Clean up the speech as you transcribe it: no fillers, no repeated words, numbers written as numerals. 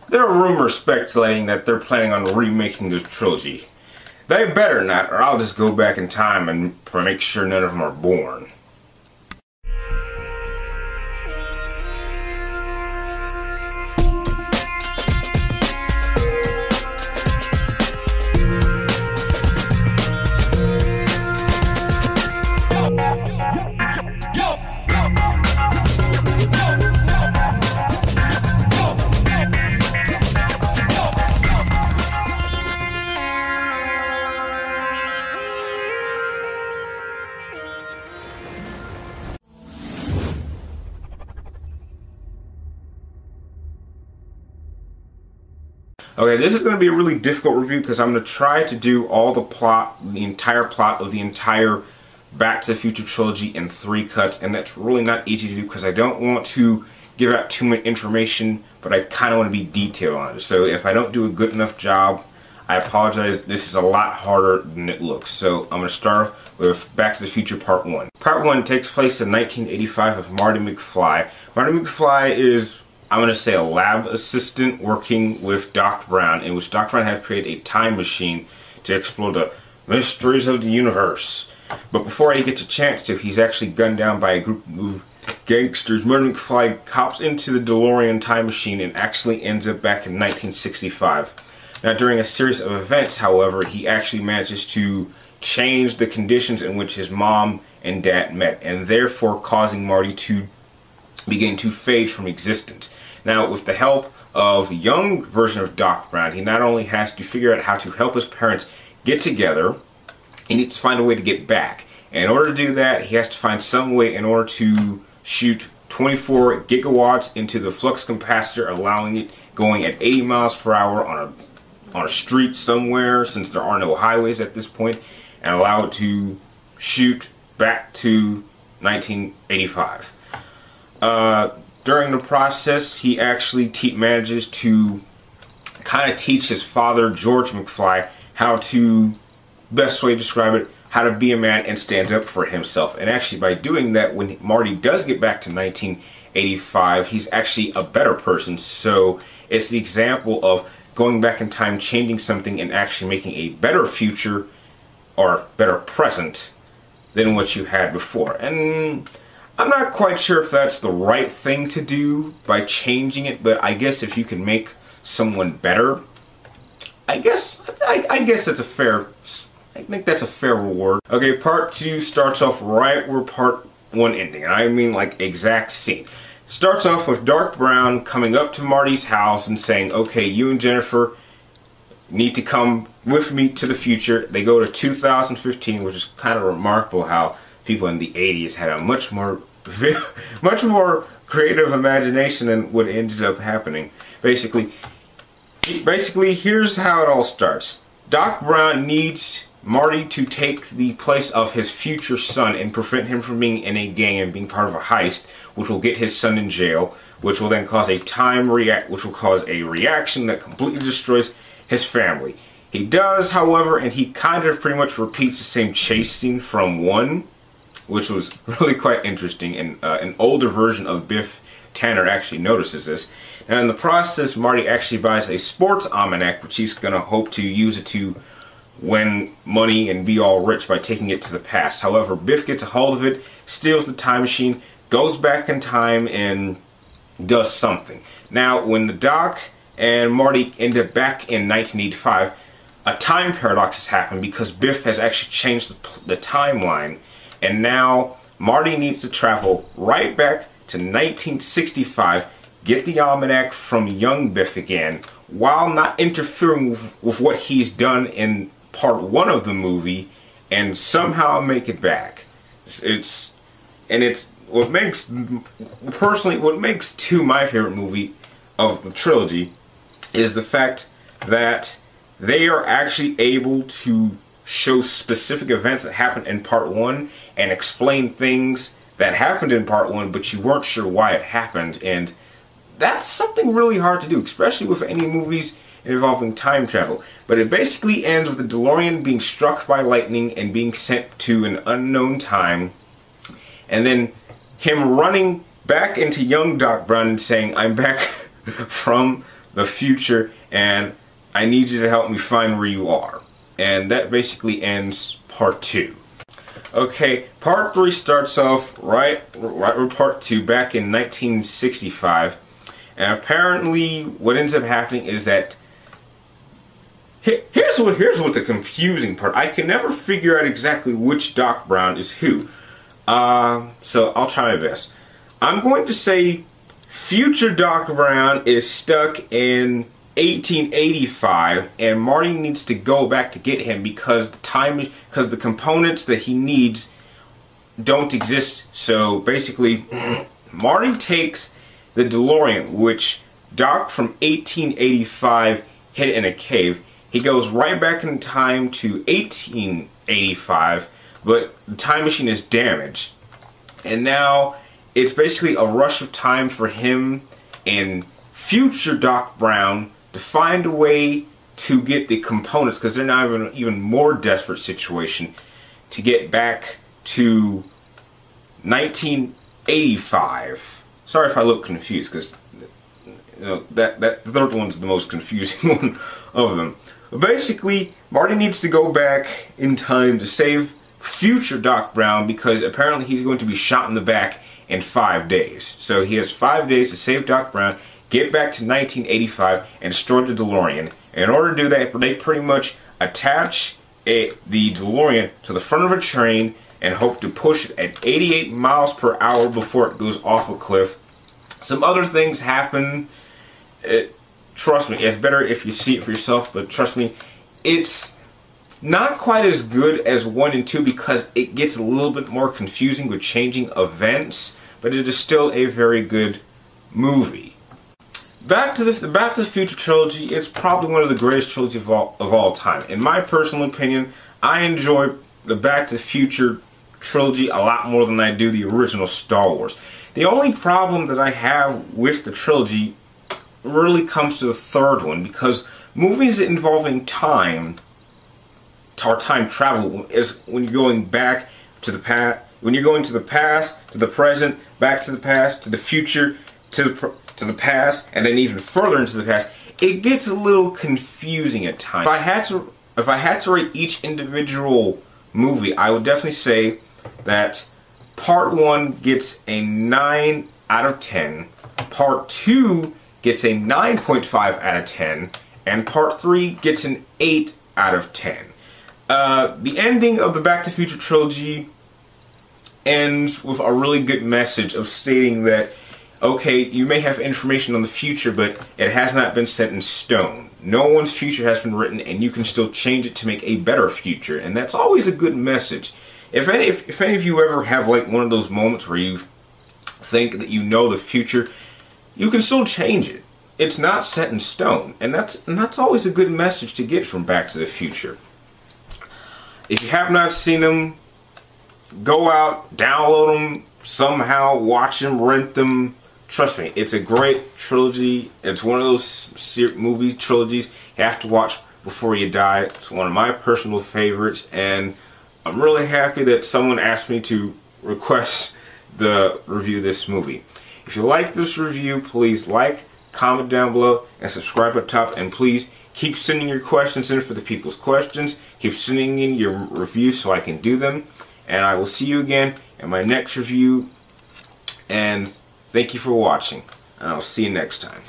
There are rumors speculating that they're planning on remaking the trilogy. They better not, or I'll just go back in time and make sure none of them are born. Okay, this is going to be a really difficult review because I'm going to try to do all the plot, the entire plot of the entire Back to the Future trilogy in 3 cuts, and that's really not easy to do because I don't want to give out too much information, but I kind of want to be detailed on it. So if I don't do a good enough job, I apologize. This is a lot harder than it looks. So I'm going to start with Back to the Future Part 1. Part 1 takes place in 1985 with Marty McFly. Marty McFly is, I'm going to say, a lab assistant working with Doc Brown, in which Doc Brown had created a time machine to explore the mysteries of the universe. But before he gets a chance to, he's actually gunned down by a group of gangsters. Marty McFly hops into the DeLorean time machine and actually ends up back in 1965. Now, during a series of events, however, he actually manages to change the conditions in which his mom and dad met, and therefore causing Marty to begin to fade from existence. Now, with the help of a young version of Doc Brown, he not only has to figure out how to help his parents get together, he needs to find a way to get back. And in order to do that, he has to find some way in order to shoot 24 gigawatts into the flux capacitor, allowing it going at 80 miles per hour on a street somewhere, since there are no highways at this point, and allow it to shoot back to 1985. During the process, he actually manages to kind of teach his father, George McFly, how to, best way to describe it, how to be a man and stand up for himself. And actually, by doing that, when Marty does get back to 1985, he's actually a better person. So it's the example of going back in time, changing something, and actually making a better future or better present than what you had before. And I'm not quite sure if that's the right thing to do by changing it, but I guess if you can make someone better, I guess that's a fair, I think that's a fair reward. Okay, Part 2 starts off right where Part 1 ending, and I mean like exact scene. Starts off with Doc Brown coming up to Marty's house and saying, okay, you and Jennifer need to come with me to the future. They go to 2015, which is kind of remarkable how people in the 80s had a much more creative imagination than what ended up happening. Basically, here's how it all starts. Doc Brown needs Marty to take the place of his future son and prevent him from being in a gang and being part of a heist, which will get his son in jail, which will then cause a reaction that completely destroys his family. He does, however, and he kind of pretty much repeats the same chase scene from 1, which was really quite interesting, and an older version of Biff Tanner actually notices this. Now, in the process, Marty actually buys a sports almanac, which he's going to hope to use it to win money and be all rich by taking it to the past. However, Biff gets a hold of it, steals the time machine, goes back in time, and does something. Now, when the Doc and Marty end up back in 1985, a time paradox has happened because Biff has actually changed the timeline, and now Marty needs to travel right back to 1965, get the almanac from young Biff again, while not interfering with what he's done in Part 1 of the movie, and somehow make it back. What makes 2 my favorite movie of the trilogy is the fact that they are actually able to show specific events that happened in Part 1 and explain things that happened in Part 1 but you weren't sure why it happened, and that's something really hard to do, especially with any movies involving time travel. But it basically ends with the DeLorean being struck by lightning and being sent to an unknown time, and then him running back into young Doc Brown and saying, I'm back from the future, and I need you to help me find where you are. And that basically ends part 2. Okay, part 3 starts off right with part 2 back in 1965. And apparently what ends up happening is that here's what the confusing part. I can never figure out exactly which Doc Brown is who. So I'll try my best. I'm going to say future Doc Brown is stuck in 1885, and Marty needs to go back to get him because the components that he needs don't exist. So basically, Marty takes the DeLorean, which Doc from 1885 hid in a cave. He goes right back in time to 1885, but the time machine is damaged, and now it's basically a rush of time for him and future Doc Brown to find a way to get the components, because they're now in an even more desperate situation, to get back to 1985. Sorry if I look confused, because that third one's the most confusing one of them. But basically, Marty needs to go back in time to save future Doc Brown, because apparently he's going to be shot in the back in 5 days. So he has 5 days to save Doc Brown, get back to 1985, and destroy the DeLorean. And in order to do that, they pretty much attach the DeLorean to the front of a train and hope to push it at 88 miles per hour before it goes off a cliff. Some other things happen. Trust me, it's better if you see it for yourself, but trust me, it's not quite as good as 1 and 2 because it gets a little bit more confusing with changing events, but it is still a very good movie. Back to the Future Trilogy is probably one of the greatest trilogies of all time. In my personal opinion, I enjoy the Back to the Future Trilogy a lot more than I do the original Star Wars. The only problem that I have with the trilogy really comes to the third one, because movies involving time or time travel is when you're going back to the past, when you're going to the past, to the present, back to the past, to the future, to the past, and then even further into the past. It gets a little confusing at times. If I had to rate each individual movie, I would definitely say that Part 1 gets a 9 out of 10, Part 2 gets a 9.5 out of 10, and Part 3 gets an 8 out of 10. The ending of the Back to the Future Trilogy ends with a really good message of stating that, okay, you may have information on the future, but it has not been set in stone. No one's future has been written, and you can still change it to make a better future, and that's always a good message. If any of you ever have like one of those moments where you think that you know the future, you can still change it. It's not set in stone, and that's always a good message to get from Back to the Future. If you have not seen them, go out, download them somehow, watch them, rent them. Trust me, it's a great trilogy. It's one of those movie trilogies you have to watch before you die. It's one of my personal favorites, and I'm really happy that someone asked me to request the review of this movie. If you like this review, please like, comment down below, and subscribe up top. And please keep sending your questions in for the people's questions. Keep sending in your reviews so I can do them. And I will see you again in my next review. And thank you for watching. And I'll see you next time.